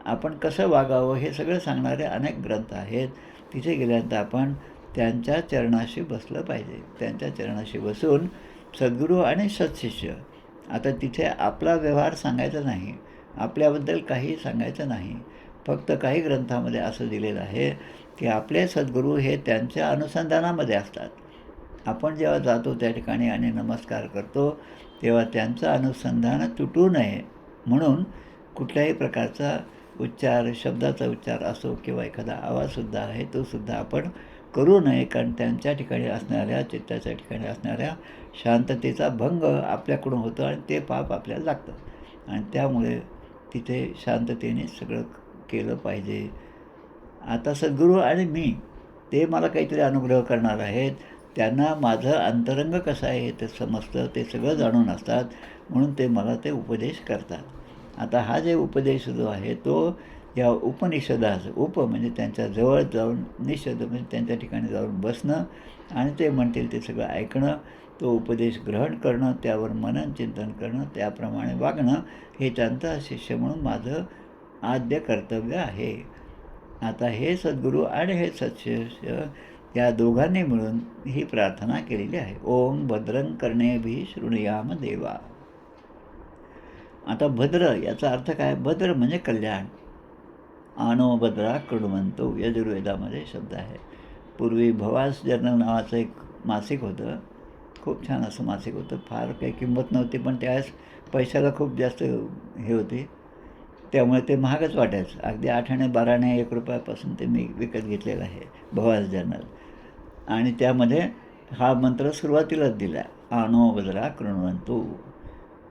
आपण कसं वागावं हे सगळं सांगणारे अनेक ग्रंथ आहेत. तिथे गेल्यानंतर आपण त्यांच्या चरणाशी बसलं पाहिजे. त्यांच्या चरणाशी बसून सद्गुरू आणि सत्शिष्य, आता तिथे आपला व्यवहार सांगायचा नाही, आपल्याबद्दल काही सांगायचं नाही. फक्त काही ग्रंथामध्ये असं दिलेलं आहे की आपले सद्गुरू हे त्यांच्या अनुसंधानामध्ये असतात. आपण जेव्हा जातो त्या ठिकाणी आणि नमस्कार करतो तेव्हा त्यांचं अनुसंधान तुटू नये म्हणून कुठल्याही प्रकारचा उच्चार, शब्दाचा उच्चार असो किंवा एखादा आवाजसुद्धा आहे तोसुद्धा आपण करू नये. कारण त्यांच्या ठिकाणी असणाऱ्या, चित्ताच्या ठिकाणी असणाऱ्या शांततेचा भंग आपल्याकडून होतं आणि ते पाप आपल्याला लागतं आणि त्यामुळे तिथे शांततेने सगळं केलं पाहिजे. आता सद्गुरू आणि मी ते मला काहीतरी अनुग्रह करणार आहेत. त्यांना माझं अंतरंग कसं आहे ते समजतं, ते सगळं जाणून असतात म्हणून ते मला ते उपदेश करतात. आता हा जे उपदेश जो आहे तो या उपनिषदाचं, उप म्हणजे त्यांच्या जवळ जाऊन, निषद म्हणजे त्यांच्या ठिकाणी जाऊन बसणं आणि ते म्हणतील ते सगळं ऐकणं, तो उपदेश ग्रहण करणं, त्यावर मनन चिंतन करणं, त्याप्रमाणे वागणं हे त्यांचा शिष्य म्हणून माझं आद्य कर्तव्य आहे. आता हे सद्गुरू आणि हे सत्शिष्य या दोघांनी मिळून ही प्रार्थना केलेली आहे. ओम भद्रं कर्णेभिः शृणुयाम देवा. आता भद्र याचा अर्थ काय? भद्र म्हणजे कल्याण. आनो भद्रा कृण्वन्तो यजुर्वेदामध्ये शब्द आहे. पूर्वी भवास जर्नल नावाचं एक मासिक होतं, खूप छान असं मासिक होतं. फार काही किंमत नव्हती पण त्यावेळेस पैशाला खूप जास्त हे होती, त्यामुळे ते महागच वाटायचं. अगदी 8 आणे 12 आणे 1 रुपयापासून ते मी विकत घेतलेलं आहे भवास जर्नल. आणि त्यामध्ये हा मंत्र सुरुवातीलाच दिला, आनो भद्रा कृण्वन्तु,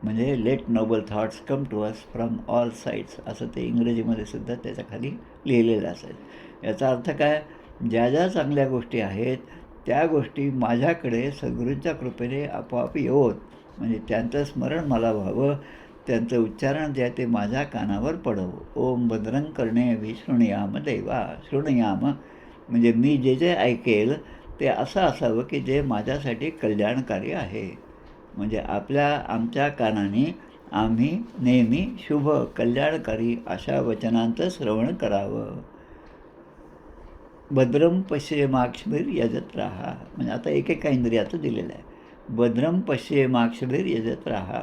म्हणजे let noble thoughts come to us from all sides, असं ते इंग्रजीमध्ये सुद्धा त्याच्या खाली लिहिलेलं असायचं. याचा अर्थ काय? ज्या ज्या चांगल्या गोष्टी आहेत त्या गोष्टी माझ्याकडे सद्गुरूंच्या कृपेने आपोआप येवोत, म्हणजे त्यांचं स्मरण मला व्हावं, त्यांचं उच्चारण जे आहे ते माझ्या कानावर पडावं. ओम भद्रं कर्णेभिः शृणुयाम देवा. शृणुयाम म्हणजे मी जे जे ऐकेल ते असं असावं की जे माझ्यासाठी कल्याणकारी आहे. म्हणजे आमच्या कानाने आम्ही नेहमी शुभ, कल्याणकारी अशा वचनांचं श्रवण करावं. भद्रं पश्येमाक्षभिर यजत राहा, म्हणजे आता एकेका इंद्रियाचं दिलेलं आहे. भद्रं पश्येमाक्षभिर यजत राहा.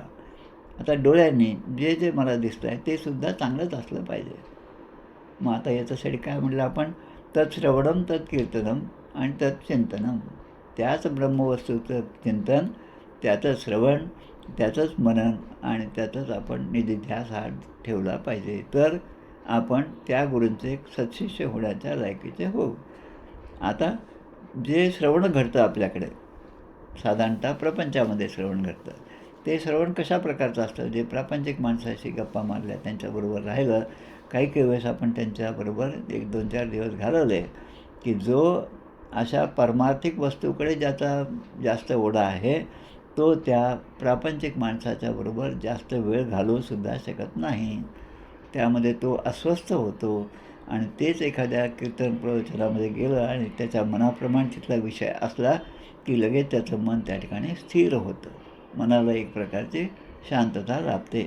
आता डोळ्यांनी जे जे मला दिसतं आहे ते सुद्धा चांगलंच असलं पाहिजे. मग आता याच्यासाठी काय म्हटलं आपण? तत्श्रवणम तत्कीर्तनम आणि तत्चिंतनम. त्याच ब्रह्मवस्तूचं चिंतन, त्याचं श्रवण, त्याचंच मनन आणि त्यातच आपण निधिध्यास हा ठेवला पाहिजे. तर आपण त्या गुरूंचे सत्शिष्य होण्याच्या लायकीचे होऊ. आता जे श्रवण घडतं आपल्याकडे, साधारणतः प्रपंचामध्ये श्रवण घडतं, ते श्रवण कशा प्रकारचं असतं? जे प्रापंचिक माणसाशी गप्पा मारल्या, त्यांच्याबरोबर राहिलं, काही वेळेस आपण त्यांच्याबरोबर 1-2-4 दिवस घालवले की जो अशा पारमार्थिक वस्तूकडे ज्याचा जास्त ओढा आहे तो त्या प्रापंचिक माणसाच्या बरोबर जास्त वेळ घालवूसुद्धा शकत नाही. त्यामध्ये तो अस्वस्थ होतो आणि तेच एखाद्या कीर्तन प्रवचनामध्ये गेलं आणि त्याच्या मनाप्रमाणे तिथला विषय असला की लगेच त्याचं मन त्या ठिकाणी स्थिर होतं, मनाला एक प्रकारची शांतता लाभते.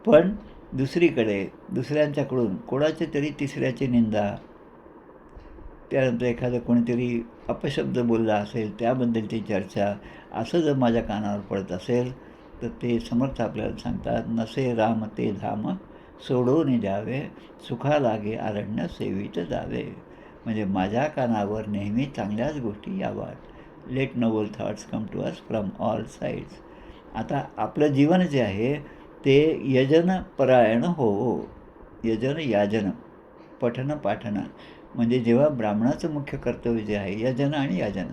पण दुसरीकडे दुसऱ्यांच्याकडून कोणाची तरी तिसऱ्याची निंदा, त्यानंतर एखादं कोणीतरी अपशब्द बोलला असेल त्याबद्दलची चर्चा, असं जर माझ्या कानावर पडत असेल तर ते समर्थ आपल्याला सांगतात, नसे राम ते धाम सोडून द्यावे, सुखा लागे अरण्य सेवित जावे. म्हणजे माझ्या कानावर नेहमी चांगल्याच गोष्टी याव्यात. Let noble thoughts come to us from all sides. आता आपलं जीवन जे आहे ते यजन परायण हो. यजन याजन, पठन पाठन, म्हणजे जेव्हा ब्राह्मणाचं मुख्य कर्तव्य जे आहे यजन आणि याजन,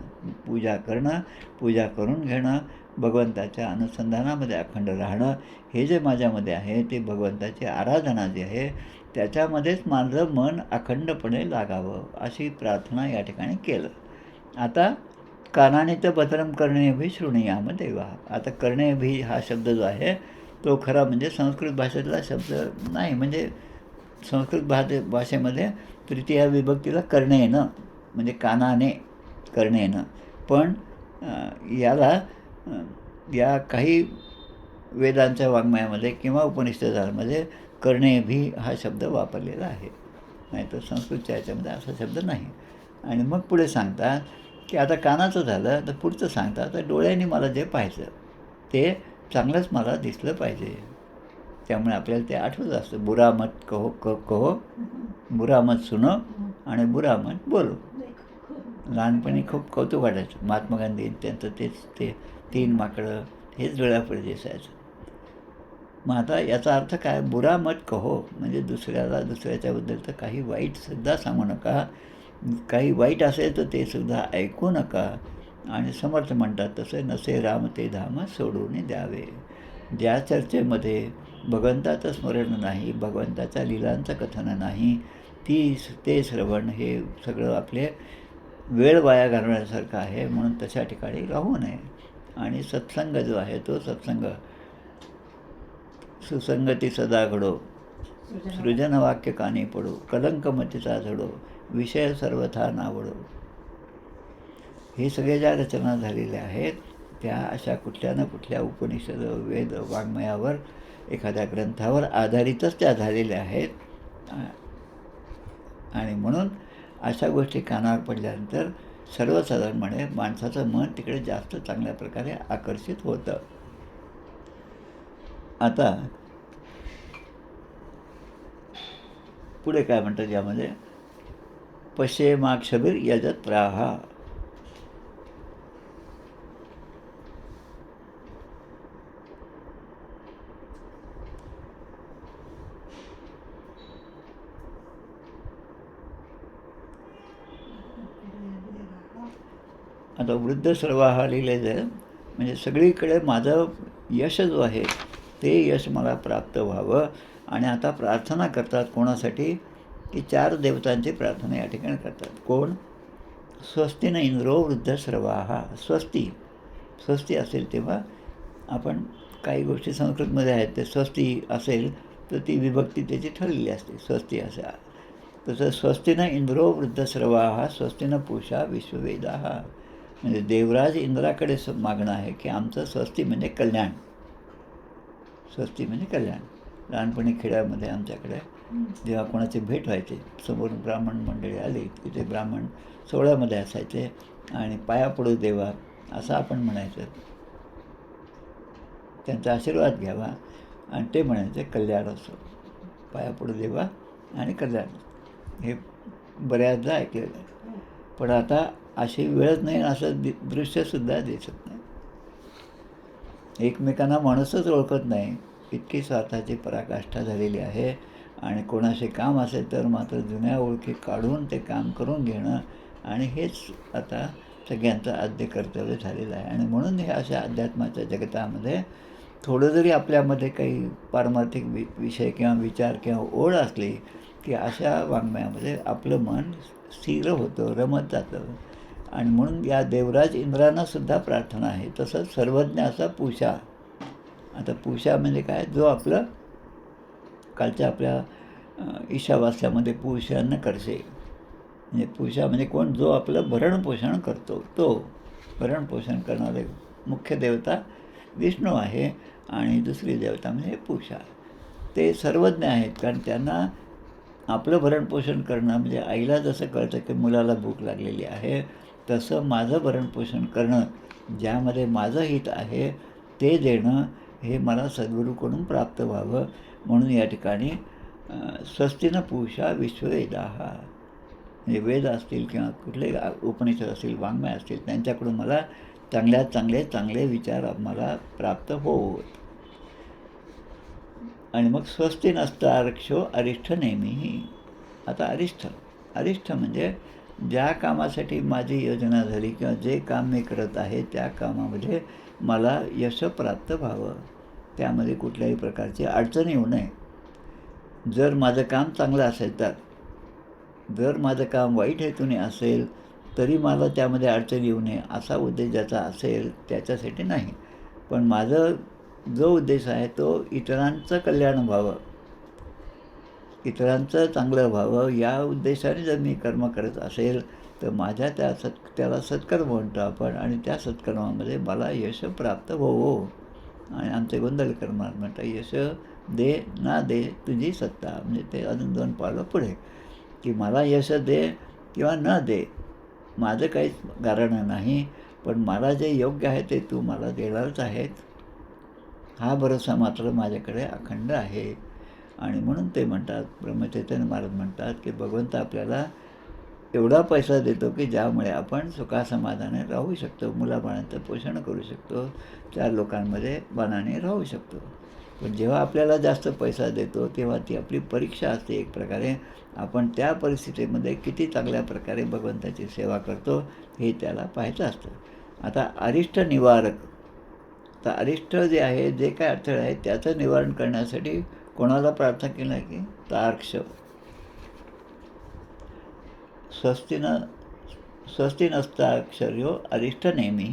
पूजा करणं, पूजा करून घेणं, भगवंताच्या अनुसंधानामध्ये अखंड राहणं, हे जे माझ्यामध्ये आहे ते भगवंताची आराधना जी आहे त्याच्यामध्येच माझं मन अखंडपणे लागावं अशी प्रार्थना या ठिकाणी केलं. आता कानाने तर भद्रम कर्णेभी शृणुयाम देवा. आता कर्णेभी हा शब्द जो आहे तो खरा म्हणजे संस्कृत भाषेतला शब्द नाही. म्हणजे संस्कृत भाषेमध्ये तृतीया विभक्तीला कर्णेनं म्हणजे कानाने कर्णेनं. पण याला या काही वेदांच्या वाङ्मयामध्ये किंवा उपनिषदांमध्ये कर्णेभी हा शब्द वापरलेला आहे. नाही तर संस्कृतच्या ह्याच्यामध्ये असा शब्द नाही. आणि मग पुढे सांगतात की आता कानाचं झालं तर पुढचं सांगतात तर डोळ्यांनी मला जे पाहायचं ते चांगलंच मला दिसलं पाहिजे. त्यामुळे आपल्याला ते आठवत असतं, बुरा मत कहो कहो, बुरा मत सुनो आणि बुरा मत बोलो. लहानपणी खूप कौतुक वाटायचं. महात्मा गांधी त्यांचं ते 3 माकडं हेच डोळ्यापुढे दिसायचं. मग आता याचा अर्थ काय? बुरा मत कहो म्हणजे दुसऱ्याच्याबद्दल तर काही वाईटसुद्धा सांगू नका. काही वाईट असेल तर ते सुद्धा ऐकू नका. आणि समर्थ म्हणतात तसं, नसे राम ते धाम सोडून द्यावे. ज्या चर्चेमध्ये भगवंताचं स्मरण नाही, भगवंताच्या लीलांचं कथन नाही, ते श्रवण हे सगळं आपले वेळ वाया घालवण्यासारखं आहे. म्हणून तशा ठिकाणी राहू नये. आणि सत्संग जो आहे तो सत्संग सुसंगती सदा घडो, सृजन वाक्य कानी पडो, कलंकमतीचा झडो, विषय सर्वथा नावडो. हे सगळे ज्या रचना झालेल्या आहेत त्या अशा कुठल्या ना कुठल्या उपनिषद वेद वाङ्मयावर एखाद्या ग्रंथावर आधारितच त्या झालेल्या आहेत. आणि म्हणून अशा गोष्टी कानावर पडल्यानंतर सर्वसाधारणपणे माणसाचं मन तिकडे जास्त चांगल्या प्रकारे आकर्षित होतं. आता पुढे काय म्हणतात यामध्ये, पश्येमाक्षभिर यजत प्राहा. आता वृद्ध सर्वाहा लिहिलेलं आहे. म्हणजे सगळीकडे माझं यश जो आहे ते यश मला प्राप्त व्हावं. आणि आता प्रार्थना करतात कोणासाठी की 4 देवतांची प्रार्थना या ठिकाणी करतात. कोण? स्वस्तीन इंद्रो वृद्ध सर्वाहा. स्वस्ती असेल तेव्हा आपण काही गोष्टी संस्कृतमध्ये आहेत ते स्वस्ती असेल तर ती विभक्ती त्याची ठरलेली असते. स्वस्ती असे तसं स्वस्तीनं इंद्रो वृद्ध सर्वाहा स्वस्तीनं पूषा विश्ववेदाहा. म्हणजे देवराज इंद्राकडे मागणं आहे की आमचं स्वस्ती म्हणजे कल्याण. स्वस्ती म्हणजे कल्याण. लहानपणी खेड्यामध्ये आमच्याकडे जेव्हा कोणाची भेट व्हायची, समोर ब्राह्मण मंडळी आली की ते ब्राह्मण सोहळ्यामध्ये असायचे आणि पाया पडू देवा असं आपण म्हणायचं. त्यांचा आशीर्वाद घ्यावा आणि ते म्हणायचे कल्याण असो. पाया पडू देवा आणि कल्याण. हे बऱ्याचदा ऐकलेलं आहे. पण आता अशी वेळच नाही, असं दृश्यसुद्धा दिसत नाही. एकमेकांना माणूसच ओळखत नाही, इतकी स्वार्थाची पराकाष्ठा झालेली आहे. आणि कोणाशी काम असेल तर मात्र जुन्या ओळखी काढून ते काम करून घेणं आणि हेच आता सगळ्यांचं आद्य कर्तव्य झालेलं आहे. आणि म्हणून हे अशा अध्यात्माच्या जगतामध्ये थोडं जरी आपल्यामध्ये काही पारमार्थिक विषय किंवा विचार किंवा ओढ असली की अशा वाङ्मयामध्ये आपलं मन स्थिर होतं, रमत जातं. आणि म्हणून या देवराज इंद्रांनासुद्धा प्रार्थना आहे. तसंच सर्वज्ञ असा पूषा. आता पूषा म्हणजे काय? जो आपलं कालच्या आपल्या ईशावास्यामध्ये पूषानं करसे. म्हणजे पूषा म्हणजे कोण? जो आपलं भरणपोषण करतो. तो भरणपोषण करणारे मुख्य देवता विष्णू आहे आणि दुसरी देवता म्हणजे पूषा. ते सर्वज्ञ आहेत कारण त्यांना आपलं भरणपोषण करणं म्हणजे आईला जसं कळतं की मुलाला भूक लागलेली आहे तसं माझं भरणपोषण करणं, ज्यामध्ये माझं हित आहे ते देणं, हे मला सद्गुरूकडून प्राप्त व्हावं. म्हणून या ठिकाणी स्वस्तीनं पूषा विश्ववेदाहा. म्हणजे वेद असतील किंवा कुठले उपनिषद असतील, वाङ्मय असतील, त्यांच्याकडून मला चांगले विचार मला प्राप्त होत. आणि मग स्वस्ती नस्तारक्षो अरिष्ठ नेहमी. आता अरिष्ठ म्हणजे ज्या कामासाठी माझी योजना झाली किंवा जे काम मी करत आहे त्या कामामध्ये मला यश प्राप्त व्हावं, त्यामध्ये कुठल्याही प्रकारची अडचण येऊ नये. जर माझं काम चांगलं असेल तर, जर माझं काम वाईट हेतूने असेल तरी मला त्यामध्ये अडचण येऊ नये असा उद्देश ज्याचा असेल त्याच्यासाठी नाही. पण माझं जो उद्देश आहे तो इतरांचं कल्याण व्हावं, इतरांचं चांगलं व्हावं या उद्देशाने जर मी कर्म करत असेल तर माझ्या त्याला सत्कर्म म्हणतो आपण, आणि त्या सत्कर्मामध्ये मला यश प्राप्त हो. आणि आमचे गोंधळकर महाराज म्हणतात, यश दे ना दे तुझी सत्ता. म्हणजे ते अजून 2 पावलं पुढे, की मला यश दे किंवा न दे माझं काहीच गाऱ्हाणं नाही, पण मला जे योग्य आहे ते तू मला देणारच आहेत हा भरोसा मात्र माझ्याकडे अखंड आहे. आणि म्हणून ते म्हणतात, ब्रह्मचैतन्य महाराज म्हणतात, की भगवंत आपल्याला एवढा पैसा देतो की ज्यामुळे आपण सुखासमाधाने राहू शकतो, मुलाबाळांचं पोषण करू शकतो, 4 लोकांमध्ये मानाने राहू शकतो. पण जेव्हा आपल्याला जास्त पैसा देतो तेव्हा ती आपली परीक्षा असते एक प्रकारे. आपण त्या परिस्थितीमध्ये किती चांगल्या प्रकारे भगवंताची सेवा करतो हे त्याला पाहायचं असतं. आता अरिष्ट निवारक, तर अरिष्ट जे आहे, जे काय अडथळे आहेत त्याचं निवारण करण्यासाठी कोणाला प्रार्थना केलं आहे की तार्क्ष, स्वस्ती नसताक्षर्यो अरिष्ट नेहमी.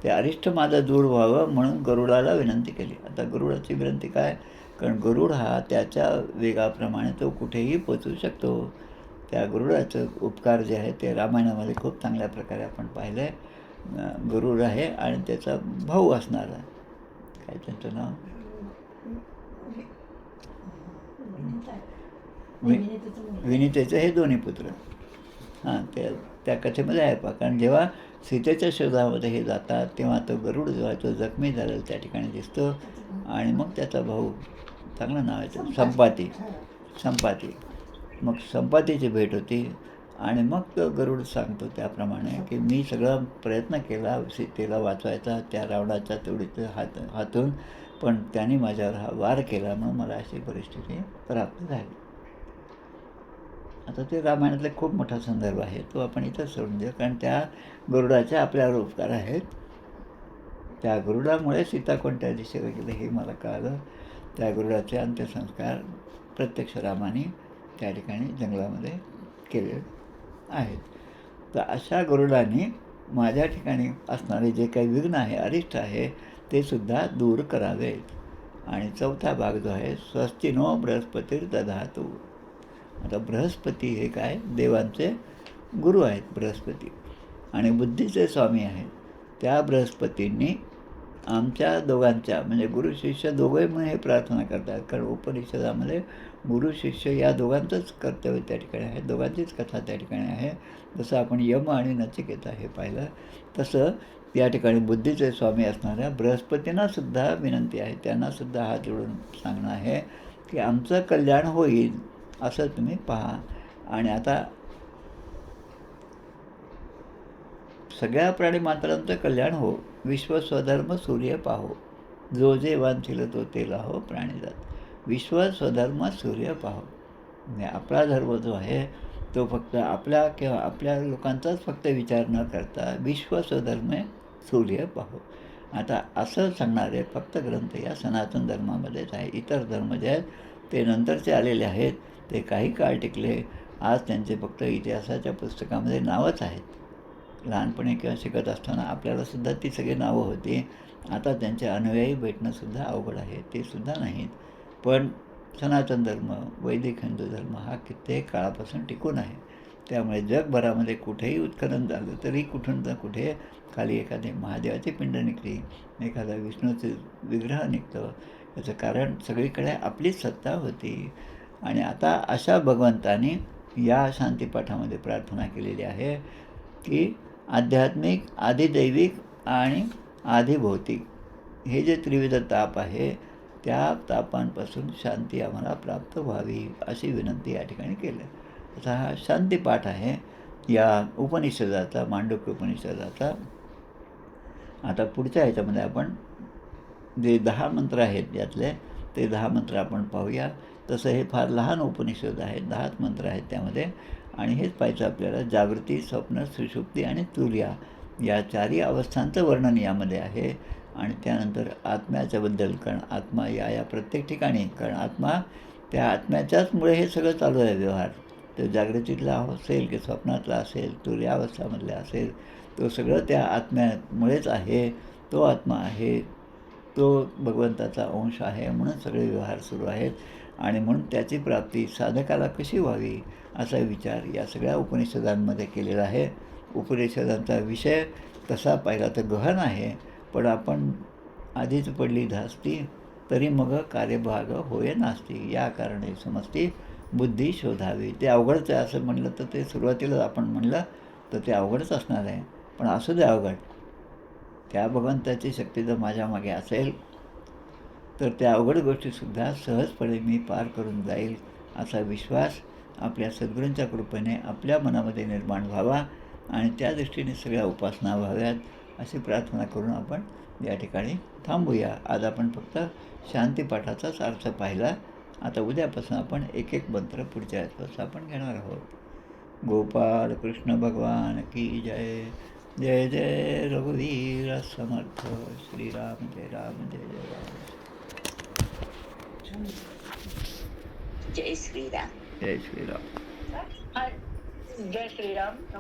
ते अरिष्ट माझं दूर व्हावं म्हणून गरुडाला विनंती केली. आता गरुडाची विनंती काय, कारण गरुड हा त्याच्या वेगाप्रमाणे तो कुठेही पोचू शकतो. त्या गरुडाचं उपकार जे आहे ते रामायणामध्ये खूप चांगल्या प्रकारे आपण पाहिलं आहे. गरुड आहे आणि त्याचा भाऊ असणारा, काय त्यांचं नाव, विनितेचे हे दोन्ही पुत्र. हां, त्या कथेमध्ये आहे पहा. कारण जेव्हा सीतेच्या शोधामध्ये हे जातात तेव्हा तो गरुड जो आहे तो जखमी झालेला त्या ठिकाणी दिसतो, आणि मग त्याचा भाऊ, चांगलं नाव आहे संपाती. मग संपातीची भेट होती, आणि मग तो गरुड सांगतो त्याप्रमाणे की मी सगळा प्रयत्न केला सीतेला वाचवायचा त्या रावणाच्या तेवढीचं हातून, पण त्याने माझ्यावर हा वार केला म्हणून मला अशी परिस्थिती प्राप्त झाली. आता ते रामायणातला खूप मोठा संदर्भ आहे, तो आपण इथं सोडून देऊ, कारण त्या गरुडाचे आपल्यावर उपकार आहेत. त्या गरुडामुळे सीता कोणत्या दिशेला गेले हे मला कळालं. त्या गरुडाचे अंत्यसंस्कार प्रत्यक्ष रामाने त्या ठिकाणी जंगलामध्ये केले आहेत. तर अशा गरुडाने माझ्या ठिकाणी असणारे जे काही विघ्न आहे, अरिष्ट आहे, ते सुद्धा दूर करावेत. आणि 4था भाग जो आहे, स्वस्तिनो बृहस्पतीर दधातु. आता बृहस्पती हे काय, देवांचे गुरु आहेत बृहस्पती, आणि बुद्धीचे स्वामी आहेत. त्या बृहस्पतींनी आमच्या दोघांच्या, म्हणजे गुरु शिष्य दोघे म्हणून हे प्रार्थना करतात, कारण उपनिषदामध्ये गुरु शिष्य या दोघांचंच कर्तव्य त्या ठिकाणी आहे, दोघांचीच कथा त्या ठिकाणी आहे. जसं आपण यम आणि नचिकेता हे पाहिलं, तसं या ठिकाणी बुद्धीचे स्वामी असणाऱ्या बृहस्पतींनासुद्धा विनंती आहे, त्यांनासुद्धा हात जोडून सांगणं आहे की आमचं कल्याण होईल असं तुम्ही पहा. आणि आता सगळ्या प्राणीमात्रांचं कल्याण हो, विश्व स्वधर्म सूर्य पाहो, जो जे वांछिल तो ते लाहो प्राणीजात. विश्व स्वधर्म सूर्य पाहो, म्हणजे आपला धर्म जो आहे तो फक्त आपल्या किंवा आपल्या लोकांचाच फक्त विचार न करता विश्व स्वधर्म सूर्य पाहो. आता असं सांगणारे फक्त ग्रंथ या सनातन धर्मामध्येच आहे. इतर धर्म जे आहेत ते नंतरचे आलेले आहेत, ते काही काळ टिकले, आज त्यांचे फक्त इतिहासाच्या पुस्तकामध्ये नावच आहेत. लहानपणी किंवा शिकत असताना आपल्यालासुद्धा ती सगळी नावं होती. आता त्यांचे अनुयायी भेटणंसुद्धा अवघड आहे, ते सुद्धा नाहीत. पण सनातन धर्म, वैदिक हिंदू धर्म हा कित्येक काळापासून टिकून आहे. त्यामुळे जगभरामध्ये कुठेही उत्खनन झालं तरी कुठून ना कुठे खाली एखादी महादेवाची पिंड निघली, एखादा विष्णूचे विग्रह निघतं. याचं कारण सगळीकडे आपलीच सत्ता होती. आणि आता अशा भगवंताने या शांतीपाठामध्ये प्रार्थना केलेली आहे की आध्यात्मिक, आधिदैविक आणि आधिभौतिक हे जे त्रिविध ताप आहे त्या तापांपासून शांती आम्हाला प्राप्त व्हावी अशी विनंती या ठिकाणी केली. आता हा शांतीपाठ आहे या उपनिषदाचा, मांडूक्य उपनिषदाचा. आता पुढच्या ह्याच्यामध्ये आपण जे 10 मंत्र आहेत यातले ते 10 मंत्र आपण पाहूया. तसं हे फार लहान उपनिषद आहे, 10च मंत्र आहेत त्यामध्ये. आणि हेच पाहायचं आपल्याला, जागृती, स्वप्न, सुषुप्ती आणि तुर्या या 4ही अवस्थांचं वर्णन यामध्ये आहे. आणि त्यानंतर आत्म्याच्याबद्दल, कारण आत्मा या प्रत्येक ठिकाणी, कारण आत्मा, त्या आत्म्याच्याच मुळे हे सगळं चालू आहे व्यवहार. तो जागृतीतला असेल की स्वप्नातला असेल, तुर्यावस्थामधला असेल, तो सगळं त्या आत्म्यामुळेच आहे. तो आत्मा आहे, तो भगवंताचा अंश आहे, म्हणून सगळे व्यवहार सुरू आहेत. आणि म्हणून त्याची प्राप्ती साधकाला कशी व्हावी असा विचार या सगळ्या उपनिषदांमध्ये केलेला आहे. उपनिषदांचा विषय तसा पाहिला तर गहन आहे, पण आपण आधीच पडली धास्ती तरी मग कार्यभाग होय नास्ती, या कारणे समजती बुद्धी शोधावी. ते अवघडच आहे असं म्हणलं तर ते सुरुवातीला आपण म्हणलं तर ते अवघडच असणार आहे. पण असू दे अवघड, त्या भगवंताची शक्ती जर माझ्या मागे असेल तर त्या अवघड गोष्टीसुद्धा सहजपणे मी पार करून जाईल असा विश्वास आपल्या सद्गुरूंच्या कृपेने आपल्या मनामध्ये निर्माण व्हावा आणि त्या दृष्टीने सगळ्या उपासना व्हाव्यात अशी प्रार्थना करून आपण या ठिकाणी थांबूया. आज आपण फक्त शांतीपाठाचाच अर्थ पाहिला. आता उद्यापासून आपण एक एक मंत्र पुढच्या याचं आपण घेणार आहोत. गोपाल कृष्ण भगवान की जय. जय जय रघुवीर समर्थ. श्रीराम जय राम, जय जय राम. जय श्रीराम. जय श्रीराम. जय श्रीराम.